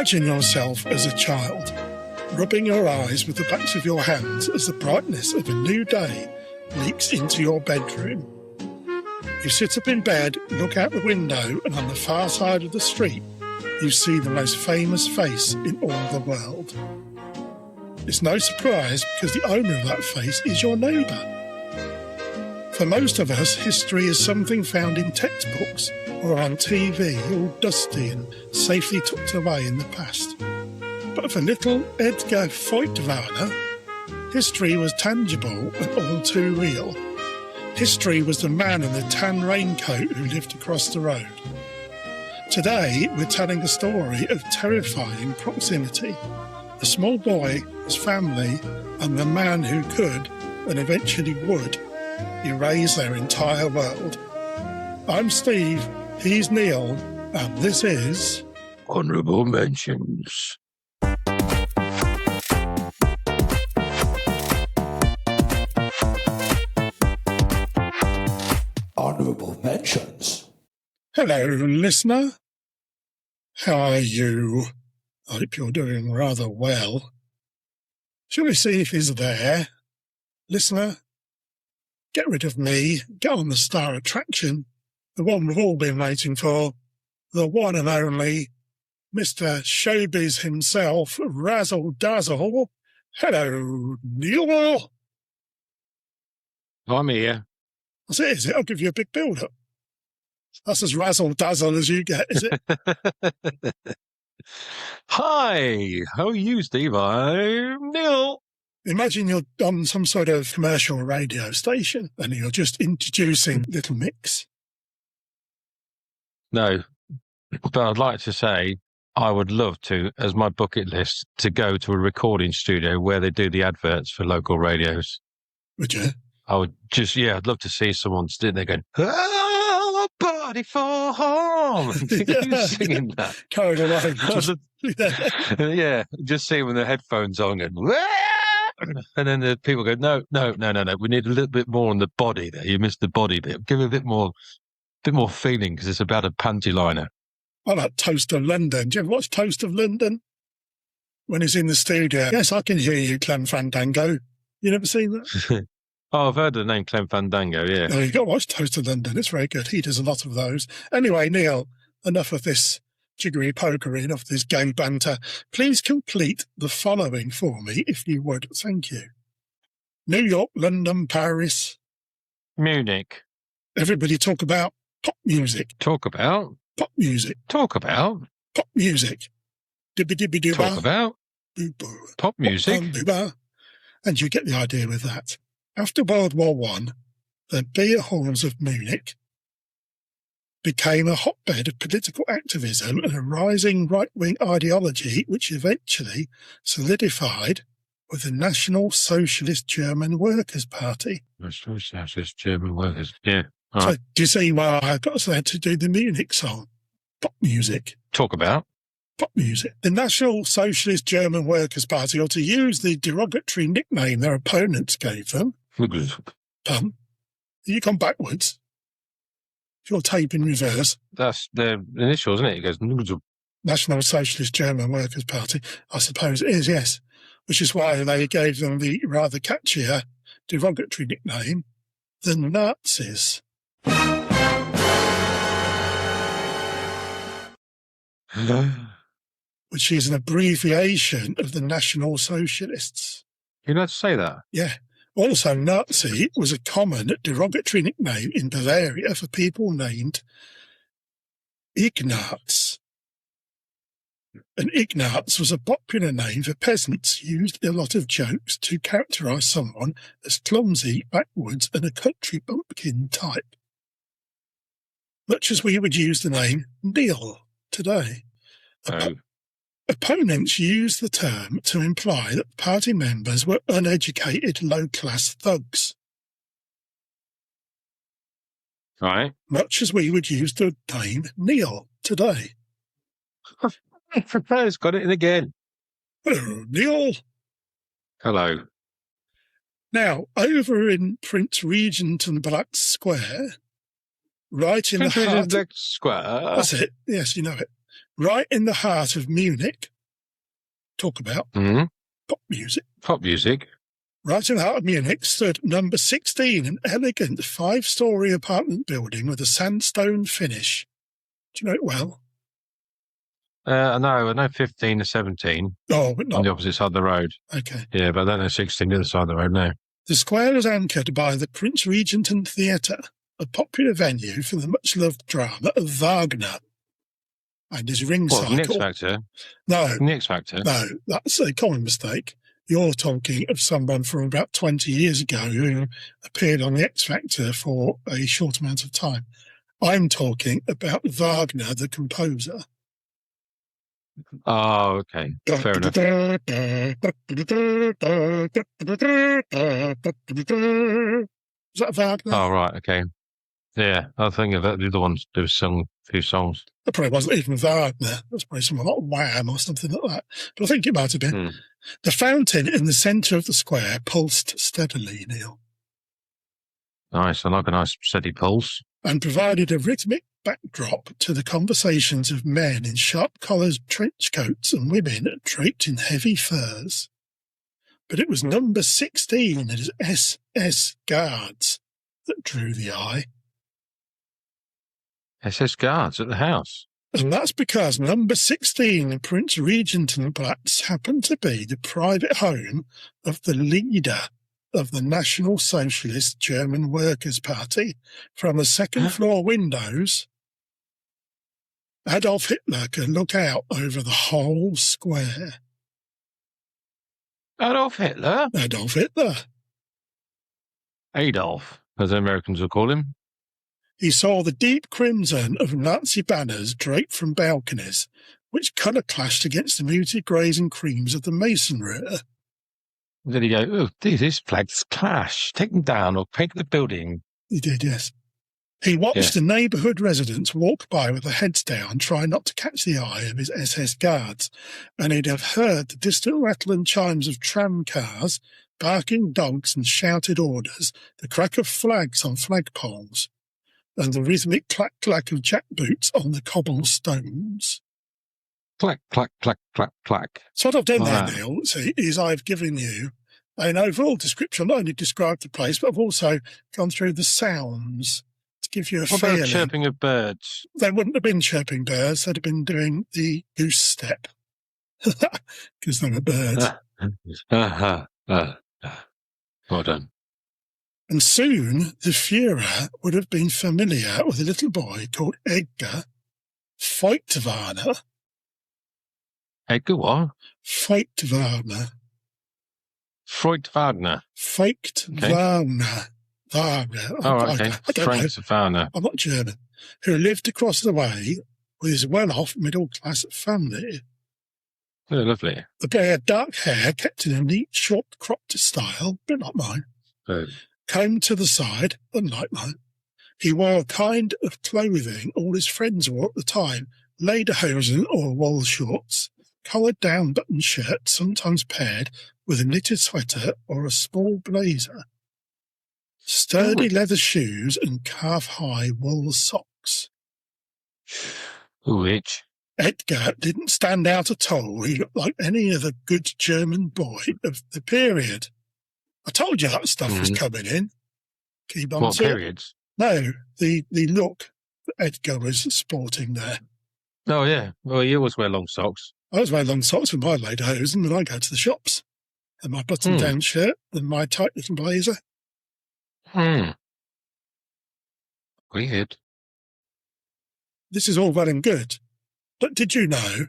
Imagine yourself as a child, rubbing your eyes with the backs of your hands as the brightness of a new day leaks into your bedroom. You sit up in bed, look out the window, and on the far side of the street, you see the most famous face in all the world. It's no surprise because the owner of that face is your neighbour. For most of us, history is something found in textbooks or on TV, all dusty and safely tucked away in the past. But for little Edgar Feuchtwanger, history was tangible and all too real. History was the man in the tan raincoat who lived across the road. Today, we're telling a story of terrifying proximity. A small boy, his family, and the man who could, and eventually would, erase their entire world. I'm Steve, he's Neil, and this is Honourable Mentions. Honourable Mentions. Hello, listener. How are you? I hope you're doing rather well. Shall we see if he's there? Listener, get rid of me, get on the star attraction, the one we've all been waiting for, the one and only Mr. Showbiz himself, Razzle Dazzle. Hello, Neil. I'm here. That's it, is it? I'll give you a big build-up. That's as razzle-dazzle as you get, is it? Hi, how are you, Steve? I'm Neil. Imagine you're on some sort of commercial radio station and you're just introducing Little Mix. No, but I'd like to say I would love to, as my bucket list, to go to a recording studio where they do the adverts for local radios. Would you? I would just, I'd love to see someone sitting there going, "Oh, party for home." You singing that. Carried away. Yeah, just see them with the headphones on and and then the people go, no. We need a little bit more on the body there. You missed the body bit. Give it a bit more feeling because it's about a panty liner. I like Toast of London. Do you ever watch Toast of London? When he's in the studio. Yes, I can hear you, Clem Fandango. You never seen that? Oh, I've heard the name Clem Fandango, yeah. No, you've got to watch Toast of London. It's very good. He does a lot of those. Anyway, Neil, enough of this jiggery-pokery, enough of this gay banter. Please complete the following for me, if you would. Thank you. New York, London, Paris. Munich. Everybody talk about pop music. Talk about. Pop music. Talk about. Pop music. Dibby-dibby-doo-ba. Talk about. Boo-boo. Pop music. Boo-ba. And you get the idea with that. After World War I, the beer halls of Munich became a hotbed of political activism and a rising right-wing ideology which eventually solidified with the National Socialist German Workers' Party. National Socialist German Workers, yeah. So do you see why I got to do the Munich song? Pop music. Talk about. Pop music. The National Socialist German Workers' Party, or to use the derogatory nickname their opponents gave them, you come backwards. If you're tape in reverse. That's the initial, isn't it? It goes National Socialist German Workers' Party. I suppose it is, yes. Which is why they gave them the rather catchier derogatory nickname, the Nazis. Which is an abbreviation of the National Socialists. You're allowed to say that? Yeah. Also, Nazi was a common derogatory nickname in Bavaria for people named Ignaz. And Ignaz was a popular name for peasants used in a lot of jokes to characterise someone as clumsy, backwards, and a country bumpkin type. Much as we would use the name Neil today. Opponents used the term to imply that party members were uneducated, low-class thugs. Right. Much as we would use the name Neil today. It's got it in again. Hello, Neil. Hello. Now, over in Prince Regent's Square, right in the heart... Black Square. That's it. Yes, you know it. Right in the heart of Munich, talk about pop music. Pop music. Right in the heart of Munich stood number 16, an elegant 5-storey apartment building with a sandstone finish. Do you know it well? I know 15 to 17. Oh, but not on the opposite side of the road. Okay. Yeah, but I don't know 16 the other side of the road now. The square is anchored by the Prince Regenton Theatre, a popular venue for the much-loved drama of Wagner. And his ring cycle... What, X Factor? No. X Factor? No, that's a common mistake. You're talking of someone from about 20 years ago who appeared on the X Factor for a short amount of time. I'm talking about Wagner, the composer. Oh, okay. Fair enough. Is that Wagner? Oh, right, okay. Yeah, I think of that. The other ones do sung a few songs. That probably wasn't even Wagner. That's probably someone like Wham or something like that. But I think it might have been. The fountain in the centre of the square pulsed steadily, Neil. Nice. I like a nice steady pulse. And provided a rhythmic backdrop to the conversations of men in sharp-collared trench coats and women draped in heavy furs. But it was number 16 and his SS Guards that drew the eye. SS Guards at the house? And that's because number 16 in Prince Regentenplatz happened to be the private home of the leader of the National Socialist German Workers' Party. From the second-floor windows, Adolf Hitler could look out over the whole square. Adolf Hitler? Adolf Hitler. Adolf, as the Americans will call him. He saw the deep crimson of Nazi banners draped from balconies, which colour clashed against the muted greys and creams of the masonry. Then he go, oh, these flags clash. Take them down or take the building. He did, yes. He watched the neighbourhood residents walk by with their heads down, trying not to catch the eye of his SS Guards, and he'd have heard the distant rattle and chimes of tram cars, barking dogs and shouted orders, the crack of flags on flagpoles, and the rhythmic clack-clack of jackboots on the cobblestones. Clack, clack, clack, clack, clack. So what I've done there, Neil, is I've given you an overall description. Not only described the place, but I've also gone through the sounds to give you a feeling. What about chirping of birds? They wouldn't have been chirping birds. They'd have been doing the goose step because they were birds. Well done. And soon the Fuhrer would have been familiar with a little boy called Edgar Feuchtwanger. Edgar what? Feuchtwanger. Feuchtwanger. Feuchtwanger. Wagner. Oh, okay. Feuchtwanger. I'm not German. Who lived across the way with his well-off middle-class family. Oh, lovely. The boy had dark hair kept in a neat, short-cropped style, but not mine. Oh. Combed to the side, unlike mine. He wore a kind of clothing all his friends wore at the time, lederhosen or wool shorts, collared down button shirt, sometimes paired with a knitted sweater or a small blazer, sturdy leather shoes and calf-high wool socks. Which? Edgar didn't stand out at all. He looked like any other good German boy of the period. I told you that stuff was coming in. Keep on what periods? No, the look that Edgar was sporting there. Oh, yeah. Well, you always wear long socks. I always wear long socks with my lederhosen when I go to the shops. And my button-down shirt and my tight little blazer. Weird. This is all well and good. But did you know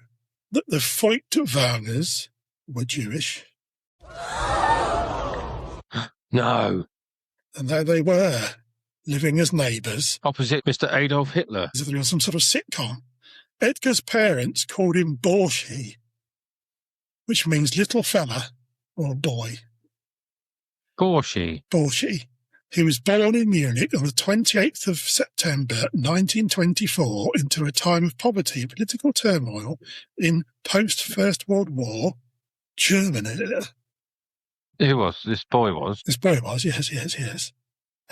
that the Feuchtwangers were Jewish? No. And there they were, living as neighbours. Opposite Mr. Adolf Hitler. As if they were some sort of sitcom. Edgar's parents called him Borschi, which means little fella or boy. Borschi. Borschi. He was born in Munich on the 28th of September 1924 into a time of poverty and political turmoil in post-First World War Germany. Who was? This boy was? This boy was, yes.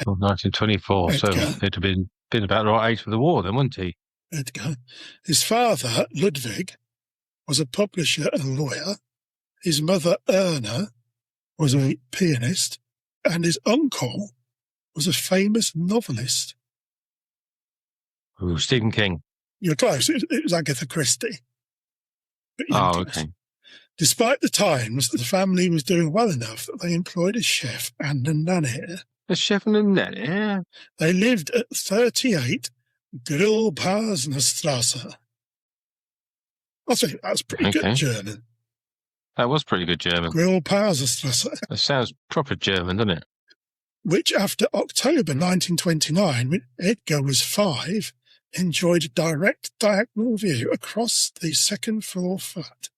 Well, 1924, Edgar. so he'd have been about the right age for the war then, wouldn't he? Edgar. His father, Ludwig, was a publisher and lawyer, His mother, Erna, was a pianist, and his uncle was a famous novelist. Ooh, Stephen King. You're close. It was Agatha Christie. But you're close. Okay. Despite the times, the family was doing well enough that they employed a chef and a nanny. A chef and a nanny, yeah. They lived at 38 Grillpartnerstrasse. I think that's pretty good German. That was pretty good German. Grillpartnerstrasse. That sounds proper German, doesn't it? Which, after October 1929, when Edgar was 5, enjoyed a direct diagonal view across the second-floor flat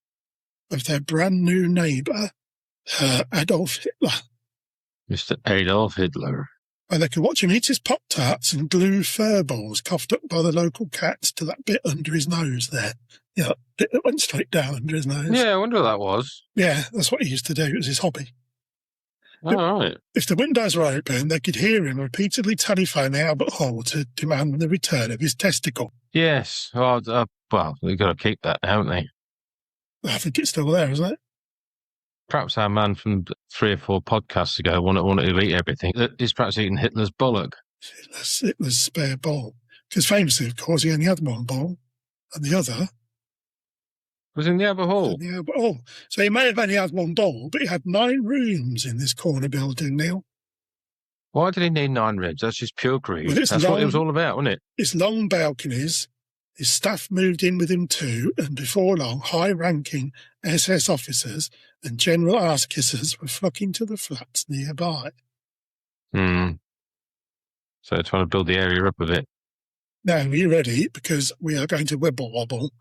of their brand-new neighbour, Adolf Hitler. Mr. Adolf Hitler. And they could watch him eat his Pop-Tarts and glue fur balls coughed up by the local cats to that bit under his nose there. Yeah, that bit that went straight down under his nose. Yeah, I wonder what that was. Yeah, that's what he used to do. It was his hobby. All right. If the windows were open, they could hear him repeatedly telephone the Albert Hall to demand the return of his testicle. Yes. Well, they've got to keep that, haven't they? I think it's still there, isn't it? Perhaps our man from 3 or 4 podcasts ago wanted to eat everything. He's perhaps eating Hitler's bollock. Hitler's spare ball. Because famously, of course, he only had one ball, and the other was in the Albert Hall. In the Albert Hall. So he may have only had one ball, but he had 9 rooms in this corner building, Neil. Why did he need 9 rooms? That's just pure greed. Well, That's what it was all about, wasn't it? It's long balconies. His staff moved in with him too, and before long, high-ranking SS officers and general ass-kissers were flocking to the flats nearby. So they're trying to build the area up a bit. Now, are you ready? Because we are going to wibble-wobble.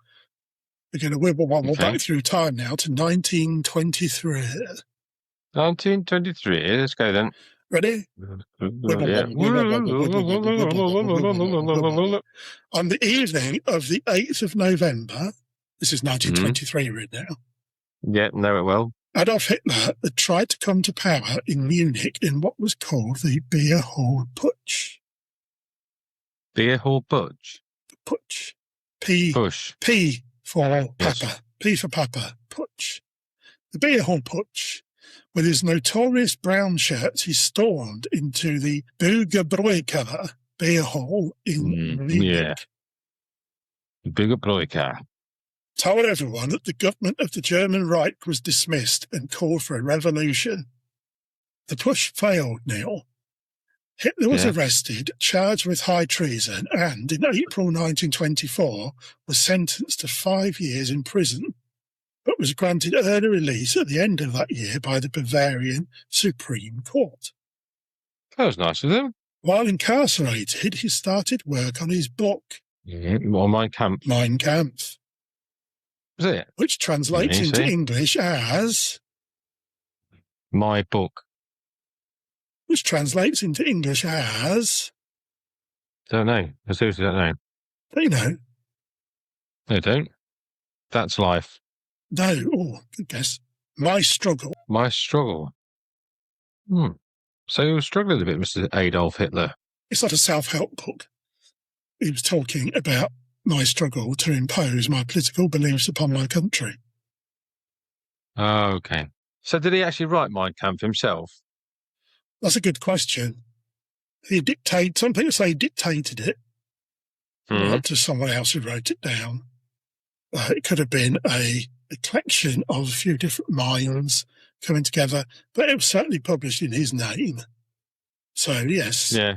We're going to wibble-wobble back through time now to 1923. 1923, let's go then. Ready? On the evening of the 8th of November, this is 1923 right now. Yeah, know it well. Adolf Hitler had tried to come to power in Munich in what was called the Beer Hall Putsch. Beer Hall Putsch? Putsch. Push. P for Papa. Yes. P for Papa. Putsch. The Beer Hall Putsch. With his notorious brown shirts, he stormed into the Bürgerbräukeller beer hall in Munich. Yeah. Bürgerbräuker. Told everyone that the government of the German Reich was dismissed and called for a revolution. The push failed, Neil. Hitler was arrested, charged with high treason, and in April 1924 was sentenced to 5 years in prison, but was granted early release at the end of that year by the Bavarian Supreme Court. That was nice of them. While incarcerated, he started work on his book. Well, Mein Kampf. Mein Kampf. Was it? Which translates into English as... My book. Which translates into English as... Don't know. I seriously don't know. Don't you know? I don't. That's life. No. Oh, good guess. My Struggle. My Struggle. So you were struggling a bit, Mr. Adolf Hitler. It's not a self-help book. He was talking about my struggle to impose my political beliefs upon my country. Oh, okay. So did he actually write Mein Kampf himself? That's a good question. Some people say he dictated it to someone else who wrote it down. It could have been a collection of a few different minds coming together, but it was certainly published in his name. So, yes. Yeah.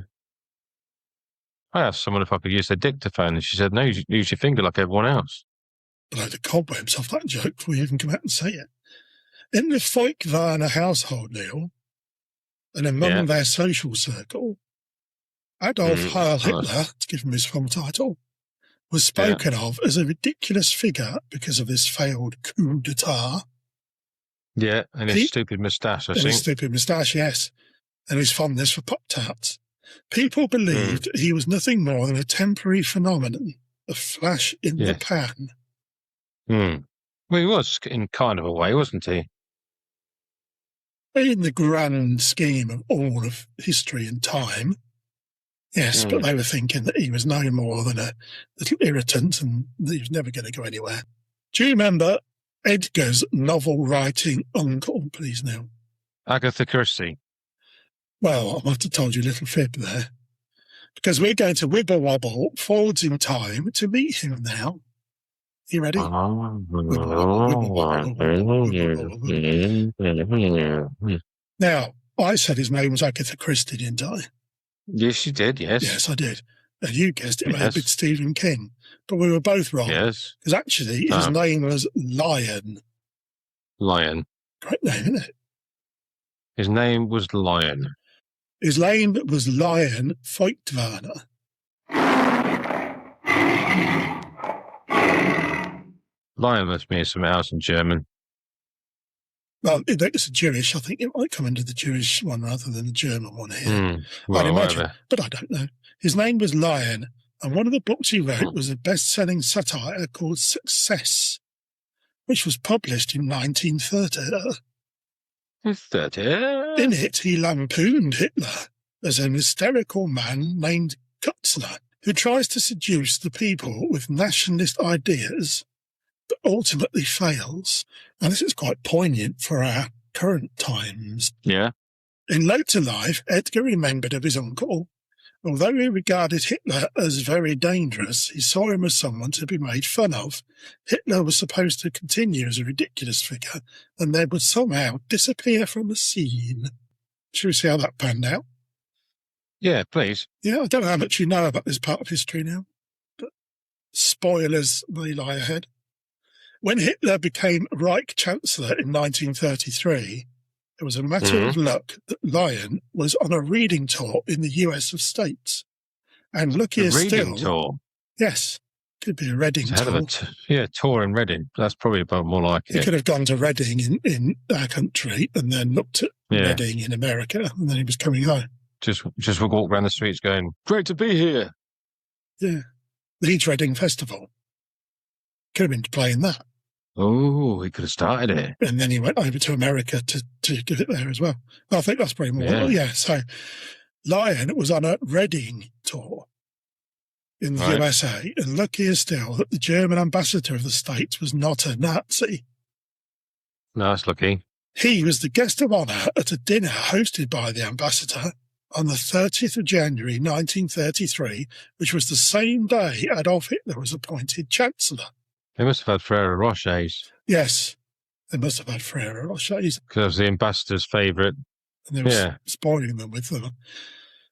I asked someone if I could use their dictaphone, and she said, no, use your finger like everyone else. Blow the cobwebs off that joke before you even come out and say it. In the Feuchtwanger household, Neil, and among their social circle, Adolf Hitler, to give him his full title, was spoken of as a ridiculous figure because of his failed coup d'etat. Yeah, and his stupid moustache, I think. His stupid moustache, yes, and his fondness for Pop-Tarts. People believed he was nothing more than a temporary phenomenon, a flash in the pan. Well, he was in kind of a way, wasn't he? In the grand scheme of all of history and time, yes, but they were thinking that he was no more than a little irritant and that he was never going to go anywhere. Do you remember Edgar's novel-writing uncle, please, Neil? Agatha Christie. Well, I must have told you a little fib there. Because we're going to wibble-wobble forwards in time to meet him now. You ready? Now, I said his name was Agatha Christie, didn't I? Yes, you did, yes. Yes, I did. And you guessed it may have been Stephen King. But we were both wrong. Yes. Because actually, his name was Lion. Lion. Great name, isn't it? His name was Lion. His name was Lion Feuchtwanger. Lion must mean something else in German. Well, it's a Jewish. I think it might come into the Jewish one rather than the German one here. Well, I'd imagine, whatever. but I don't know. His name was Lion, and one of the books he wrote was a best-selling satire called Success, which was published in 1930. In it, he lampooned Hitler as an hysterical man named Kutzler, who tries to seduce the people with nationalist ideas, but ultimately fails. And this is quite poignant for our current times. Yeah. In later life, Edgar remembered of his uncle. Although he regarded Hitler as very dangerous, he saw him as someone to be made fun of. Hitler was supposed to continue as a ridiculous figure, and then would somehow disappear from the scene. Shall we see how that panned out? Yeah, please. Yeah, I don't know how much you know about this part of history now, but spoilers may lie ahead. When Hitler became Reich Chancellor in 1933, it was a matter of luck that Lion was on a reading tour in the US of States. And luckier still... reading tour? Yes. Could be a Reading tour. Tour in Reading. That's probably about more like it. He could have gone to Reading in our country and then looked at Reading in America, and then he was coming home. Just walk around the streets going, great to be here. Yeah. The Leeds Reading Festival. Could have been playing that. Oh, he could have started it. And then he went over to America to do it there as well. I think that's probably more. Yeah, so Lion was on a Reading tour in the USA, and luckier still that the German ambassador of the States was not a Nazi. No, that's lucky. He was the guest of honour at a dinner hosted by the ambassador on the 30th of January 1933, which was the same day Adolf Hitler was appointed Chancellor. They must have had Ferrero Rochers. Yes, they must have had Ferrero Rochers. Because it was the ambassador's favourite. And they were spoiling them with them.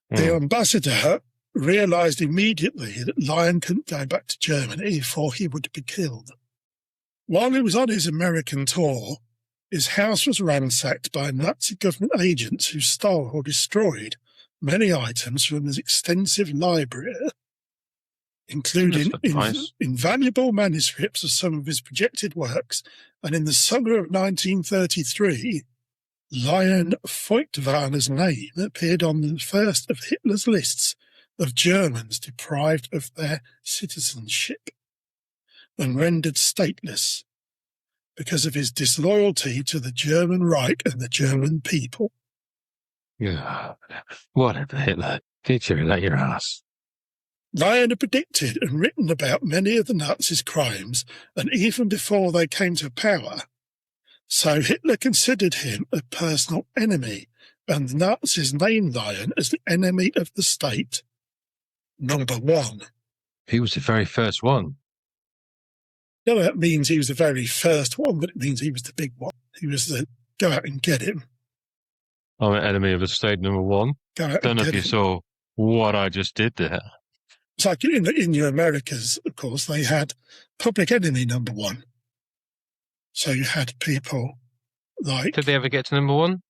The ambassador realised immediately that Lion couldn't go back to Germany, for he would be killed. While he was on his American tour, his house was ransacked by Nazi government agents who stole or destroyed many items from his extensive library, including invaluable manuscripts of some of his projected works, and in the summer of 1933, Lion Feuchtwanger's name appeared on the first of Hitler's lists of Germans deprived of their citizenship and rendered stateless because of his disloyalty to the German Reich and the German people. Yeah, whatever, Hitler. Get you out your ass. Lion had predicted and written about many of the Nazis' crimes, and even before they came to power. So Hitler considered him a personal enemy, and the Nazis named Lion as the enemy of the state. Number one. He was the very first one. No, that means he was the very first one, but it means he was the big one. He was the go out and get him. I'm an enemy of the state, number one. Don't know if you saw what I just did there. It's like in your Americas, of course, they had public enemy number one. So you had people like... Did they ever get to number one?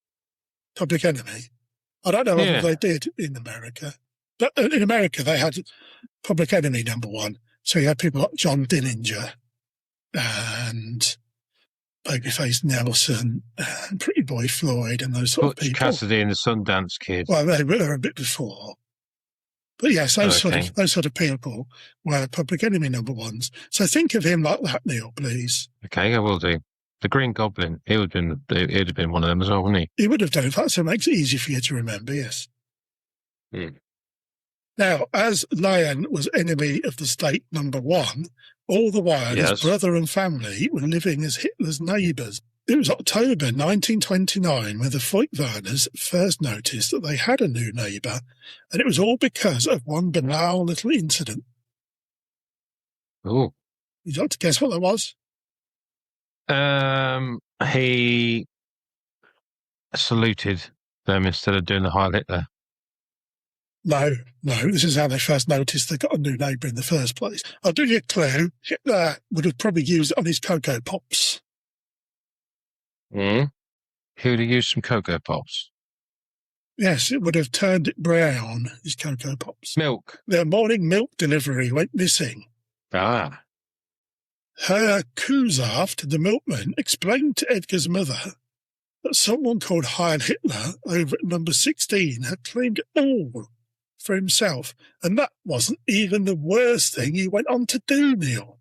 Public enemy. I don't know whether they did in America. But in America, they had public enemy number one. So you had people like John Dillinger and Babyface Nelson and Pretty Boy Floyd and those sort of people. Cassidy and the Sundance Kid. Well, they were a bit before. But yes, those sort of people were public enemy number ones. So think of him like that, Neil, please. Okay, I will do. The Green Goblin, he'd have been one of them as well, wouldn't he? He would have done, in fact, so it makes it easy for you to remember, yes. Now, as Lion was enemy of the state number one, all the while his brother and family were living as Hitler's neighbours. It was October 1929 when the Feuchtwangers first noticed that they had a new neighbour, and it was all because of one banal little incident. Oh. Would you like to guess what that was? He saluted them instead of doing the Heil Hitler. No, this is how they first noticed they got a new neighbour in the first place. I'll give you a clue. Hitler would have probably used it on his Cocoa Pops. He would have used some Cocoa Pops. Yes, it would have turned it brown, his Cocoa Pops. Milk. Their morning milk delivery went missing. Ah. Herr Kusaft, the milkman, explained to Edgar's mother that someone called Heil Hitler over at number 16 had claimed it all for himself, and that wasn't even the worst thing he went on to do, Neil.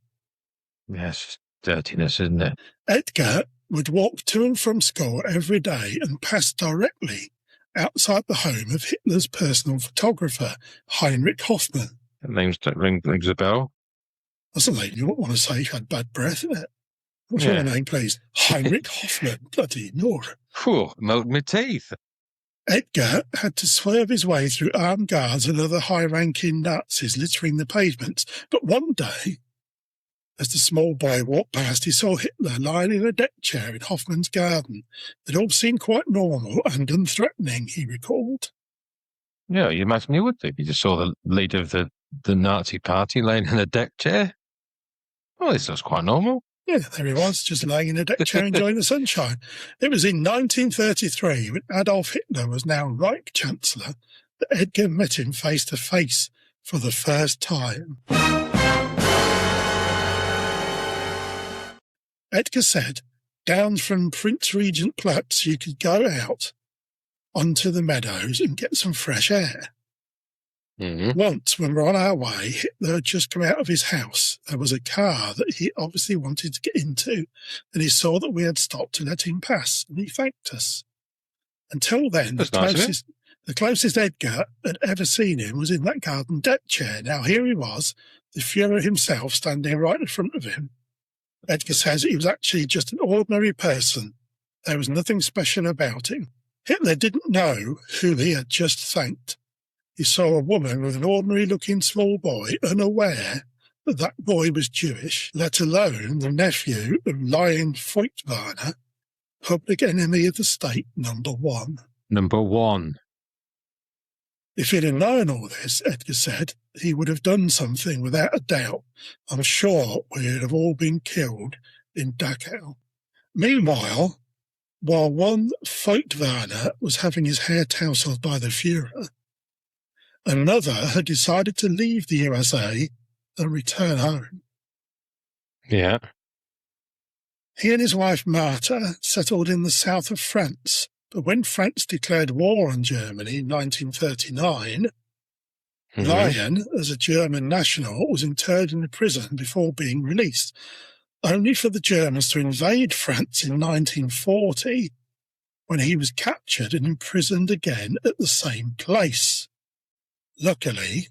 Yes, dirtiness, isn't it? Edgar would walk to and from school every day and pass directly outside the home of Hitler's personal photographer, Heinrich Hoffmann. That name rings a bell. That's a name you wouldn't want to say if you had bad breath, isn't it? What's your name, please? Heinrich Hoffmann. Bloody Nora. Phew, melted my teeth. Edgar had to swerve his way through armed guards and other high-ranking Nazis littering the pavements. But one day, as the small boy walked past, he saw Hitler lying in a deck chair in Hoffmann's garden. It all seemed quite normal and unthreatening, he recalled. Yeah, you imagine you would think. You just saw the leader of the Nazi party laying in a deck chair. Well, this looks quite normal. Yeah, there he was, just laying in a deck chair enjoying the sunshine. It was in 1933, when Adolf Hitler was now Reich Chancellor, that Edgar met him face to face for the first time. Edgar said, down from Prince Regent Platz you could go out onto the meadows and get some fresh air. Mm-hmm. Once, when we were on our way, Hitler had just come out of his house. There was a car that he obviously wanted to get into, and he saw that we had stopped to let him pass, and he thanked us. Until then, the closest Edgar had ever seen him was in that garden deck chair. Now, here he was, the Fuhrer himself, standing right in front of him. Edgar says he was actually just an ordinary person. There was nothing special about him. Hitler didn't know who he had just thanked. He saw a woman with an ordinary-looking small boy, unaware that that boy was Jewish, let alone the nephew of Lion Feuchtwanger, public enemy of the state number one. Number one. If he'd have known all this, Edgar said, he would have done something without a doubt. I'm sure we'd have all been killed in Dachau. Meanwhile, while one Feuchtwanger was having his hair tousled by the Fuhrer, another had decided to leave the USA and return home. Yeah. He and his wife Martha settled in the south of France, but when France declared war on Germany in 1939, Lion, as a German national, was interred in a prison before being released, only for the Germans to invade France in 1940, when he was captured and imprisoned again at the same place. Luckily,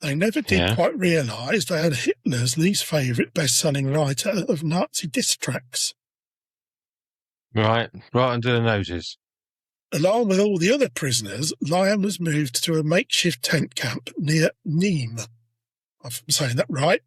they never did quite realise they had Hitler's least favourite best-selling writer of Nazi diss tracks. Right under the noses. Along with all the other prisoners, Lion was moved to a makeshift tent camp near Nîmes. I'm saying that right?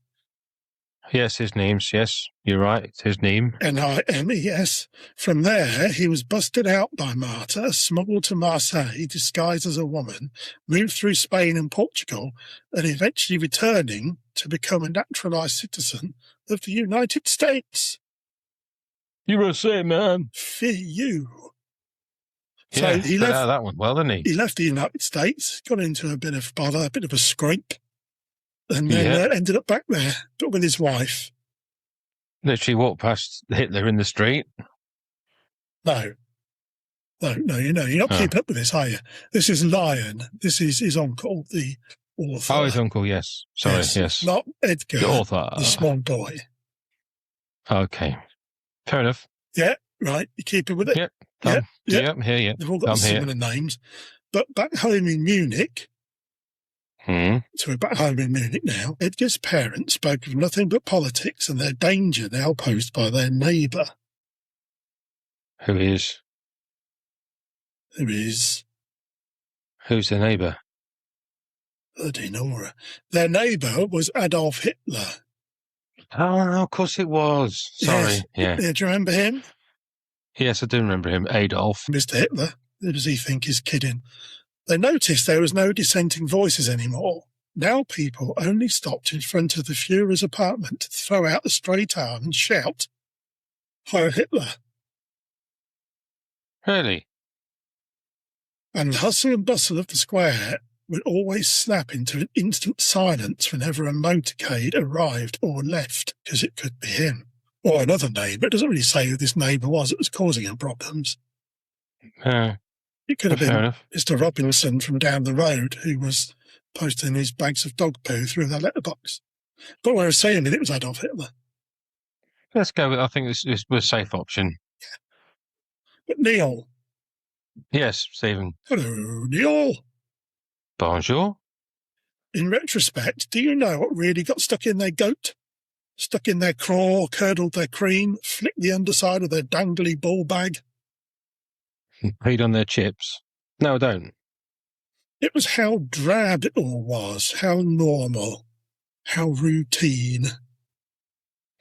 Yes, his name's, yes, you're right, it's his name. N-I-M-E-S. From there, he was busted out by Martha, smuggled to Marseille, disguised as a woman, moved through Spain and Portugal, and eventually returning to become a naturalised citizen of the United States. USA, man. For you. Yeah, So he left that one well, didn't he? He left the United States, got into a bit of bother, a bit of a scrape, and then ended up back there, but with his wife. Literally walked past Hitler in the street. No, you're not keeping up with this, are you? This is Lion. This is his uncle, the author. Oh, his uncle, yes. Sorry, yes. Not Edgar, the author. The small boy. Okay. Fair enough. Yeah, right. You keeping with it? Yep. Yeah, I'm here, yeah. They've all got similar names. But back home in Munich, So we're back home in Munich now. Edgar's parents spoke of nothing but politics and their danger now posed by their neighbour. Who is? Who's the neighbour? Bloody Nora. Their neighbour was Adolf Hitler. Oh, of course it was. Sorry. Yes. Yeah. Do you remember him? Yes, I do remember him. Adolf. Mr. Hitler. Who does he think is kidding? They noticed there was no dissenting voices anymore. Now people only stopped in front of the Fuhrer's apartment to throw out the straight arm and shout, "Heil Hitler!" Really? And the hustle and bustle of the square would always snap into an instant silence whenever a motorcade arrived or left, because it could be him. Or another neighbour. It doesn't really say who this neighbour was that was causing him problems. It could have been Mr. Robinson from down the road who was posting his bags of dog poo through their letterbox. But we're saying it was Adolf Hitler. Let's go with, I think this was a safe option. But Neil. Yes, Stephen. Hello, Neil. Bonjour. In retrospect, do you know what really got stuck in their goat? Stuck in their craw, curdled their cream, flicked the underside of their dangly ball bag? Peed on their chips? No, I don't. It was how drab it all was, how normal, how routine.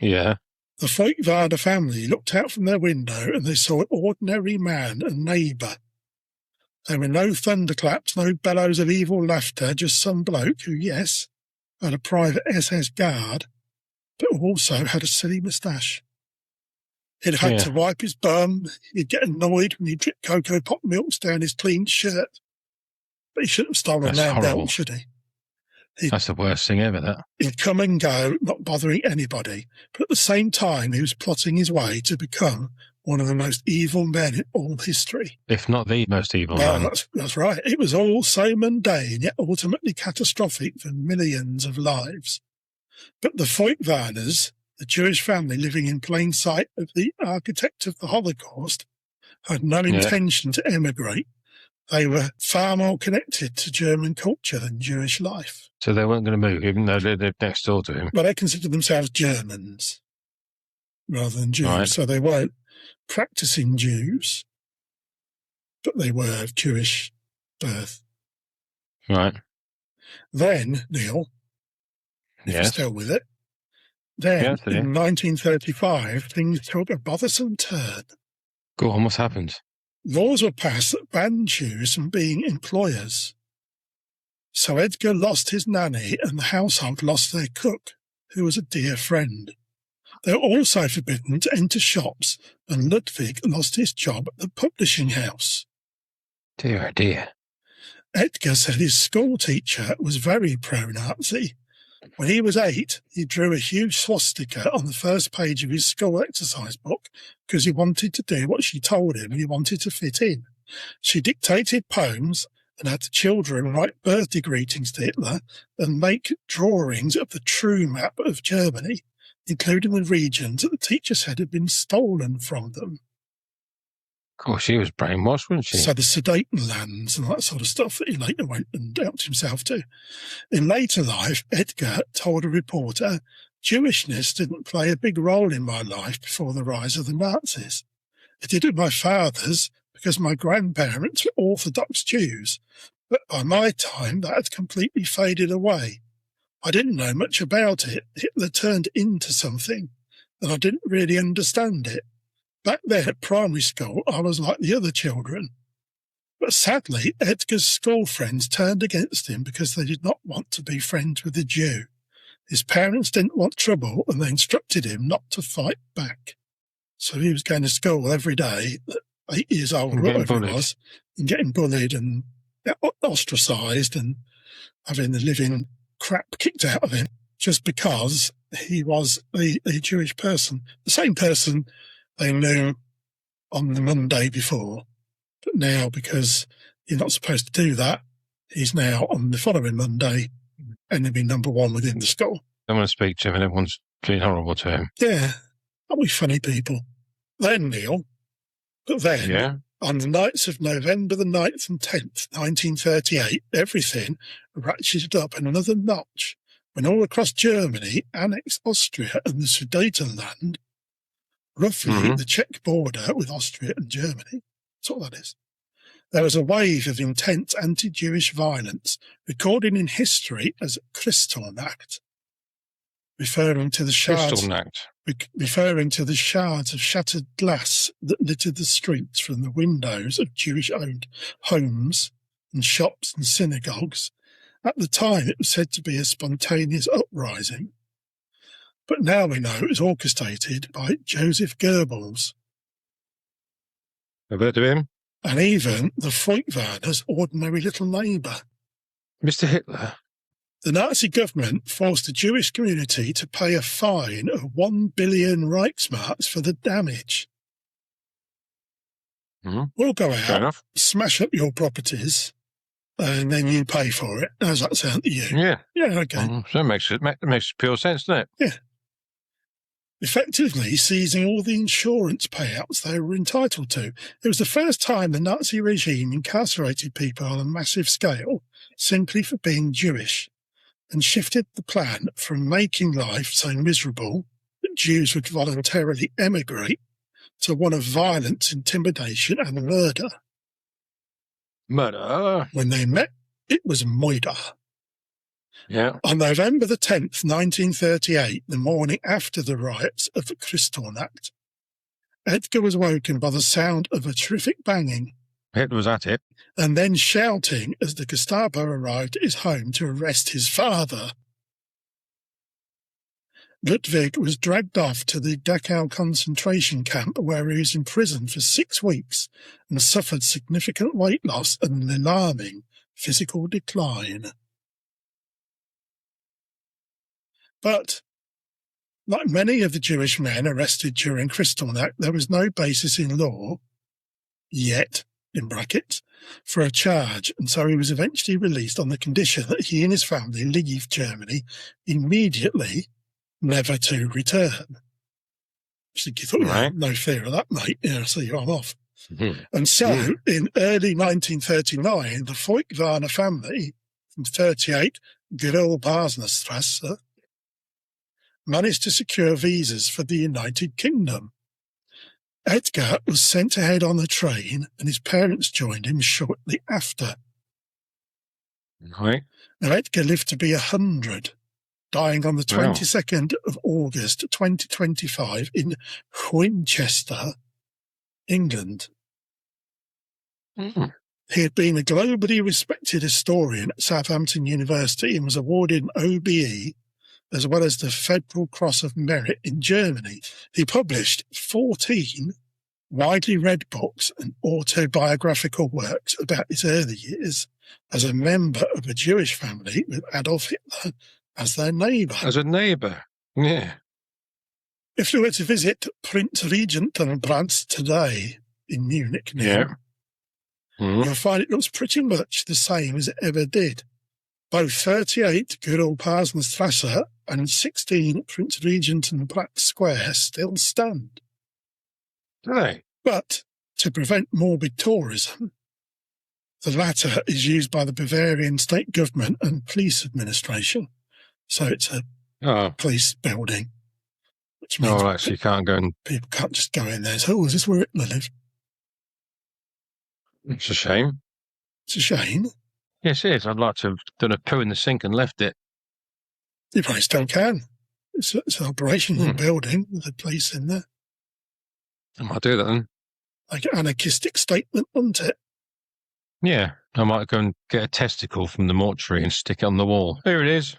Yeah. The Feuchtwanger family looked out from their window and they saw an ordinary man and neighbour. There were no thunderclaps, no bellows of evil laughter, just some bloke who, yes, had a private SS guard, but also had a silly moustache. He'd have had to wipe his bum, he'd get annoyed when he dripped cocoa pot milks down his clean shirt. But he shouldn't have stolen their belt, should he? That's the worst thing ever, that. He'd come and go, not bothering anybody, but at the same time he was plotting his way to become one of the most evil men in all history. If not the most evil man. That's right. It was all so mundane, yet ultimately catastrophic for millions of lives. But the Feuchtwangers, the Jewish family living in plain sight of the architect of the Holocaust, had no intention to emigrate. They were far more connected to German culture than Jewish life. So they weren't going to move, even though they lived next door to him? Well, they considered themselves Germans rather than Jews. Right. So they weren't practicing Jews, but they were of Jewish birth. Right. Then, Neil, if you're still with it, then in 1935, things took a bothersome turn. Go on, what's happened? Laws were passed that banned Jews from being employers. So Edgar lost his nanny and the household lost their cook, who was a dear friend. They were also forbidden to enter shops, and Ludwig lost his job at the publishing house. Dear, dear. Edgar said his school teacher was very pro-Nazi. When he was 8, he drew a huge swastika on the first page of his school exercise book because he wanted to do what she told him and he wanted to fit in. She dictated poems and had the children write birthday greetings to Hitler and make drawings of the true map of Germany, including the regions that the teacher said had been stolen from them. Of course, she was brainwashed, wasn't she? So the Sudetenlands and that sort of stuff that he later went and helped himself to. In later life, Edgar told a reporter, Jewishness didn't play a big role in my life before the rise of the Nazis. It did with my father's because my grandparents were Orthodox Jews, but by my time that had completely faded away. I didn't know much about it. Hitler turned into something, and I didn't really understand it. Back then at primary school, I was like the other children. But sadly, Edgar's school friends turned against him because they did not want to be friends with a Jew. His parents didn't want trouble, and they instructed him not to fight back. So he was going to school every day, at 8 years old, or whatever it was, and getting bullied and ostracised and having the living crap kicked out of him just because he was a Jewish person. The same person they knew on the Monday before, but now because you're not supposed to do that, he's now on the following Monday enemy number 1 within the school. I want to speak to him and everyone's being horrible to him. Yeah, aren't we funny people? Then, Neil, On the nights of November the 9th and 10th, 1938, everything ratcheted up another notch when all across Germany, annexed Austria and the Sudetenland, roughly the Czech border with Austria and Germany, that's what that is, there was a wave of intense anti-Jewish violence recorded in history as Kristallnacht, referring to the shards of shattered glass that littered the streets from the windows of Jewish-owned homes and shops and synagogues. At the time, it was said to be a spontaneous uprising, but now we know it was orchestrated by Joseph Goebbels. I've heard of him. And even the Feuchtwanger's ordinary little neighbour. Mr. Hitler. The Nazi government forced the Jewish community to pay a fine of 1 billion Reichsmarks for the damage. We'll go out, smash up your properties, and then you pay for it. How's that sound to you? Yeah. Yeah, okay. So it makes pure sense, doesn't it? Yeah. Effectively seizing all the insurance payouts they were entitled to. It was the first time the Nazi regime incarcerated people on a massive scale simply for being Jewish, and shifted the plan from making life so miserable that Jews would voluntarily emigrate to one of violence, intimidation and murder. Murder? When they met, it was murder. Yeah. On November the 10th, 1938, the morning after the riots of Kristallnacht, Edgar was woken by the sound of a terrific banging. Hitler was at it. And then shouting as the Gestapo arrived at his home to arrest his father. Ludwig was dragged off to the Dachau concentration camp where he was imprisoned for 6 weeks and suffered significant weight loss and an alarming physical decline. But, like many of the Jewish men arrested during Kristallnacht, there was no basis in law, yet, in brackets, for a charge, and so he was eventually released on the condition that he and his family leave Germany immediately, never to return. So you thought, right. No fear of that, mate. Yeah, so I'm off. And so, in early 1939, the Feuchtwanger family from 38 Grillpartnerstrasse managed to secure visas for the United Kingdom. Edgar was sent ahead on the train, and his parents joined him shortly after. Right. Now, Edgar lived to be 100, dying on the 22nd of August 2025 in Winchester, England. He had been a globally respected historian at Southampton University and was awarded an OBE as well as the Federal Cross of Merit in Germany. He published 14 widely read books and autobiographical works about his early years as a member of a Jewish family with Adolf Hitler as their neighbour. As a neighbour, yeah. If you were to visit Prince Regentenplatz today in Munich now, you'll find it looks pretty much the same as it ever did. Both 38 Grillpartnerstrasse and 16 Prince Regentenplatz Square still stand. Right. But to prevent morbid tourism, the latter is used by the Bavarian state government and police administration. So it's a police building. Which means so you can't go and... people can't just go in there and say, is this where Hitler lived? It's a shame. It's a shame. Yes, it is. I'd like to have done a poo in the sink and left it. You probably still can. It's an operational building with a police in there. I might do that then. Like an anarchistic statement, wasn't it? Yeah, I might go and get a testicle from the mortuary and stick it on the wall. Here it is.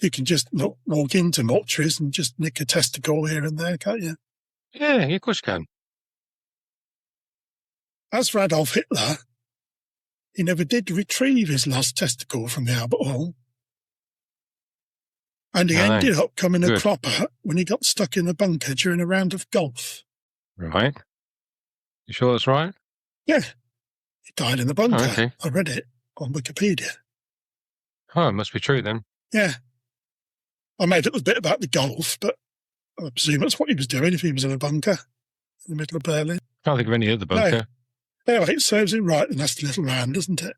You can just not walk into mortuaries and just nick a testicle here and there, can't you? Yeah, of course you can. As for Adolf Hitler, he never did retrieve his lost testicle from the Albert Hall. And he ended up coming a cropper when he got stuck in a bunker during a round of golf. Right. You sure that's right? Yeah. He died in the bunker. Oh, okay. I read it on Wikipedia. Oh, it must be true then. Yeah. I made a little bit about the golf, but I presume that's what he was doing if he was in a bunker in the middle of Berlin. Can't think of any other bunker. Anyway, it serves him right, the nasty little man, doesn't it?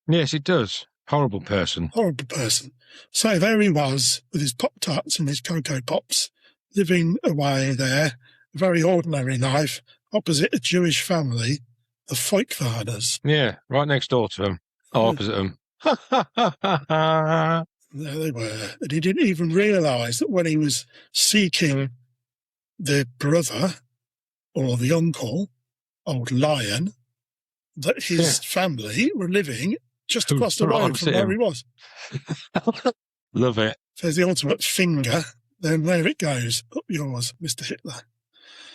Yes, it does. Horrible person. Horrible person. So there he was, with his Pop-Tarts and his Cocoa Pops, living away there, a very ordinary life, opposite a Jewish family, the Feuchtwangers. Yeah, right next door to him. Oh, opposite him. There they were. And he didn't even realise that when he was seeking the brother or the uncle, old Lion, that his family were living just across the road from where he was. Love it. If there's the ultimate finger, then there it goes. Up yours, Mr. Hitler.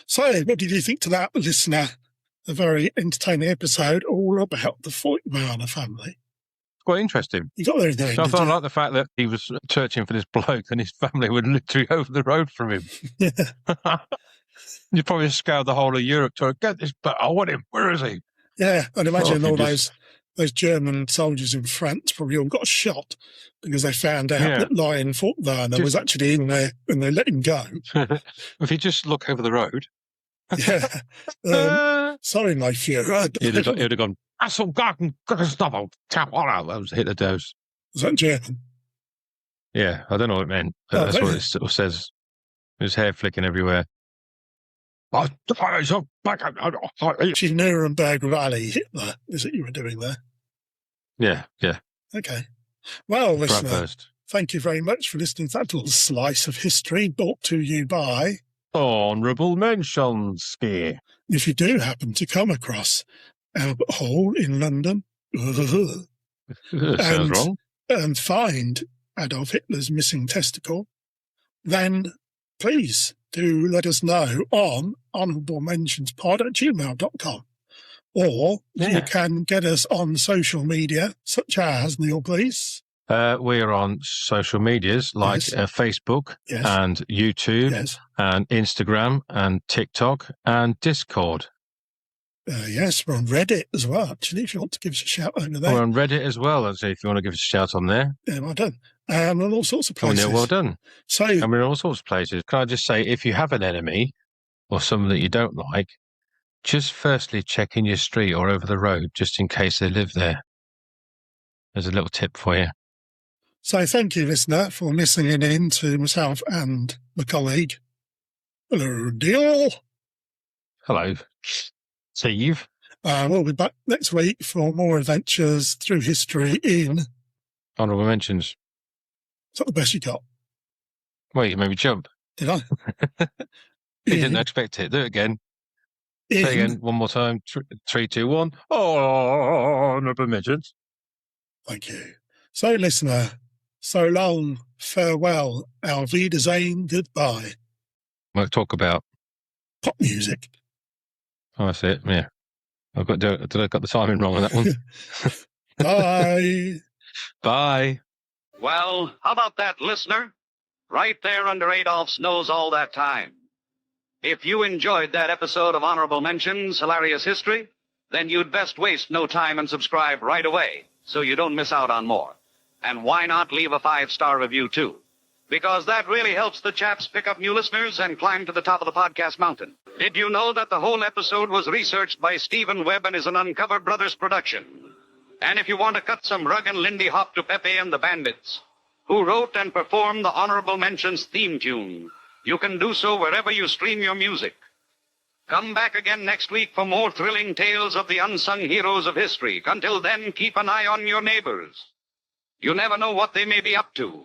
So, what did you think to that, listener? A very entertaining episode all about the Feuchtwanger family. Quite interesting. You got there in the end, I thought I like the fact that he was searching for this bloke and his family were literally over the road from him. Yeah. You probably scoured the whole of Europe to get this, but I want him. Where is he? Yeah, I'd imagine all those German soldiers in France probably all got shot because they found out that Lion Feuchtwanger was actually in there and they let him go. If you just look over the road. Yeah. Sorry, my Fuhrer. He'd have gone, that was Hitler dose. Was that German? Yeah, I don't know what it meant. That's what it sort of says. His hair flicking everywhere. She's Nuremberg Rally Hitler, is it you were doing there? Yeah. Okay. Well, listener, thank you very much for listening to that little slice of history brought to you by Honourable Mentions. If you do happen to come across Albert Hall in London sounds wrong. And find Adolf Hitler's missing testicle, then please do let us know on honourablementionspod@gmail.com. Or you can get us on social media, such as, Neil, please. We are on social medias like Facebook and YouTube and Instagram and TikTok and Discord. Yes, we're on Reddit as well, actually, if you want to give us a shout over there. We're on Reddit as well, so if you want to give us a shout on there. Yeah, well done. And on all sorts of places. Oh, yeah, well done. So, and we're in all sorts of places. Can I just say, if you have an enemy or someone that you don't like, just firstly check in your street or over the road, just in case they live there. There's a little tip for you. So thank you, listener, for listening in to myself and my colleague. Hello, Neil. Hello, Steve. We'll be back next week for more adventures through history in Honourable Mentions. Is that the best you got? Wait, you made me jump. Did I? You didn't expect it. Do it again. Say again, one more time. 3, 2, 1. Honourable Mentions. Thank you. So, listener, so long, farewell, auf Wiedersehen, goodbye. We'll talk about pop music. Oh, that's it. Yeah, I've got to. Did I got the timing wrong on that one? Bye. Bye. Well, how about that, listener? Right there under Adolf's nose all that time. If you enjoyed that episode of Honorable Mentions, Hilarious History, then you'd best waste no time and subscribe right away so you don't miss out on more. And why not leave a 5-star review, too? Because that really helps the chaps pick up new listeners and climb to the top of the podcast mountain. Did you know that the whole episode was researched by Stephen Webb and is an Uncover Brothers production? And if you want to cut some rug and Lindy Hop to Pepe and the Bandits, who wrote and performed the Honorable Mentions theme tune, you can do so wherever you stream your music. Come back again next week for more thrilling tales of the unsung heroes of history. Until then, keep an eye on your neighbors. You never know what they may be up to.